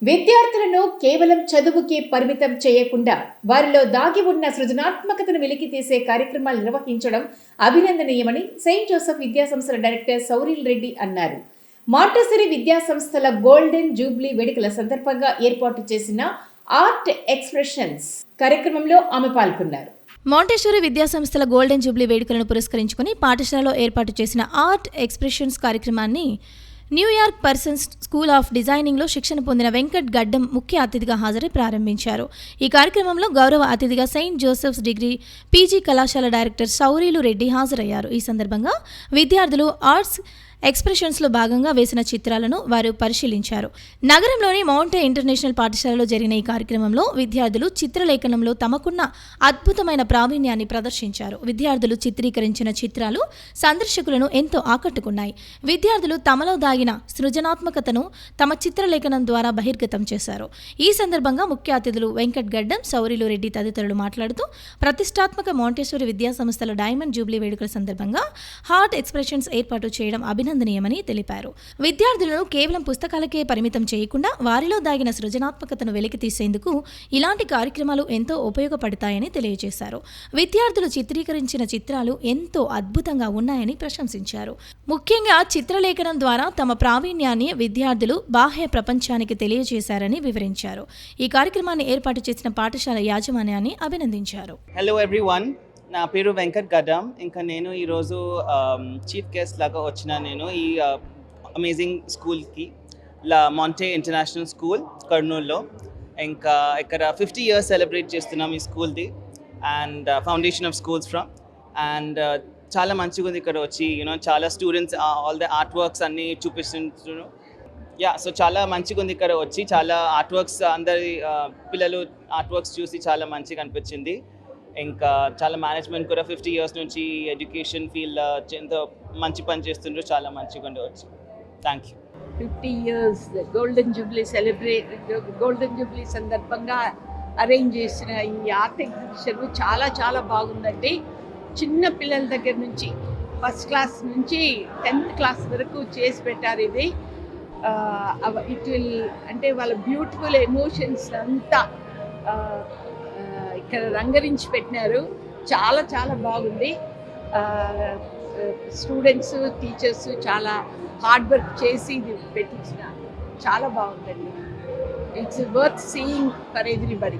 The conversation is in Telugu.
విద్యార్థులను కేవలం చదువుకే పరిమితం చేయకుండా వారిలో దాగి ఉన్న సృజనాత్మకతను వెలికితీసే కార్యక్రమాలు నిర్వహించడం అభినందనీయమని సెయింట్ జోసెఫ్ విద్యాసంస్థల డైరెక్టర్ సౌరీల్ రెడ్డి అన్నారు. మాంటెసరీ విద్యాసంస్థల గోల్డెన్ జూబ్లీ వేడుకల సందర్భంగా ఏర్పాటు చేసిన ఆర్ట్ ఎక్స్ప్రెషన్స్ కార్యక్రమంలో ఆమె పాల్గొన్నారు. మాంటెసరీ విద్యాసంస్థల గోల్డెన్ జూబ్లీ వేడుకలను పురస్కరించుకుని పాఠశాలలో ఏర్పాటు చేసిన ఆర్ట్ ఎక్స్ప్రెషన్స్ కార్యక్రమాన్ని న్యూయార్క్ పర్సన్స్ స్కూల్ ఆఫ్ డిజైనింగ్లో శిక్షణ పొందిన వెంకట్ గడ్డం ముఖ్య అతిథిగా హాజరై ప్రారంభించారు. ఈ కార్యక్రమంలో గౌరవ అతిథిగా సెయింట్ జోసెఫ్స్ డిగ్రీ పీజీ కళాశాల డైరెక్టర్ సౌరీలు రెడ్డి హాజరయ్యారు. ఈ సందర్భంగా విద్యార్థులు ఆర్ట్స్ ఎక్స్ప్రెషన్స్లో భాగంగా వేసిన చిత్రాలను వారు పరిశీలించారు. నగరంలోని మౌంటే ఇంటర్నేషనల్ పాఠశాలలో జరిగిన ఈ కార్యక్రమంలో విద్యార్థులు చిత్రలేఖనంలో తమకున్న అద్భుతమైన ప్రావీణ్యాన్ని ప్రదర్శించారు. విద్యార్థులు చిత్రీకరించిన చిత్రాలు సందర్శకులను ఎంతో ఆకట్టుకున్నాయి. విద్యార్థులు తమలో దాగిన సృజనాత్మకతను తమ చిత్రలేఖనం ద్వారా బహిర్గతం చేశారు. ఈ సందర్భంగా ముఖ్య అతిథులు వెంకట్ గడ్డం, సౌరీలు రెడ్డి తదితరులు మాట్లాడుతూ ప్రతిష్టాత్మక మాంటెసరీ విద్యాసంస్థల డైమండ్ జూబ్లీ వేడుకల సందర్భంగా హార్ట్ ఎక్స్ప్రెషన్స్ ఏర్పాటు చేయడం అభినందనీయమని తెలిపారు. విద్యార్థులను కేవలం పుస్తకాలకే పరిమితం చేయకుండా వారిలో దాగిన సృజనాత్మకతను వెలికితీసేందుకు ఇలాంటి కార్యక్రమాలు ఎంతో ఉపయోగపడతాయని తెలియజేశారు. విద్యార్థులు చిత్రీకరించిన చిత్రాలు ఎంతో అద్భుతంగా ఉన్నాయని ప్రశంసించారు. ముఖ్యంగా చిత్రలేఖనం ద్వారా తమ ప్రావీణ్యాన్ని విద్యార్థులు బాహ్య ప్రపంచానికి తెలియజేశారని వివరించారు. ఈ కార్యక్రమాన్ని ఏర్పాటు చేసిన పాఠశాల యాజమాన్యాన్ని అభినందించారు. హలో ఎవ్రీవన్, నా పేరు వెంకట్ గడ్డం. ఇంకా నేను ఈరోజు చీఫ్ గెస్ట్ లాగా వచ్చిన నేను ఈ అమేజింగ్ స్కూల్కి మాంటే ఇంటర్నేషనల్ స్కూల్ కర్నూలులో. ఇంకా ఇక్కడ 50 years సెలబ్రేట్ చేస్తున్నాం ఈ స్కూల్ది and foundation of schools from. And చాలా మంచిగా ఉంది ఇక్కడ వచ్చి, చాలా students all the art works అన్నీ చూపిస్తున్నారు. సో చాలా మంచిగా ఉంది ఇక్కడ వచ్చి, చాలా ఆర్ట్ వర్క్స్ అందరి పిల్లలు ఆర్ట్ వర్క్స్ చూసి చాలా మంచిగా అనిపించింది. ఇంకా చాలా మేనేజ్మెంట్ కూడా 50 years నుంచి ఎడ్యుకేషన్ ఫీల్డ్ ఎంతో మంచి పని చేస్తుండ్రు, చాలా మంచిగా ఉండవచ్చు. Thank you. 50 years golden Jubilee సందర్భంగా అరేంజ్ చేసిన ఈ ఆర్ట్ ఎగ్జిబిషన్ చాలా చాలా బాగుందండి. చిన్న పిల్లల దగ్గర నుంచి ఫస్ట్ క్లాస్ నుంచి 10th క్లాస్ వరకు చేసి పెట్టారు. ఇది ఇట్ విల్ అంటే వాళ్ళ బ్యూటిఫుల్ ఎమోషన్స్ అంతా ఇక్కడ రంగరించి పెట్టినారు. చాలా చాలా బాగుంది. స్టూడెంట్స్, టీచర్స్ చాలా హార్డ్ వర్క్ చేసి ఇది పెట్టించిన చాలా బాగుందండి. It's worth seeing for everybody.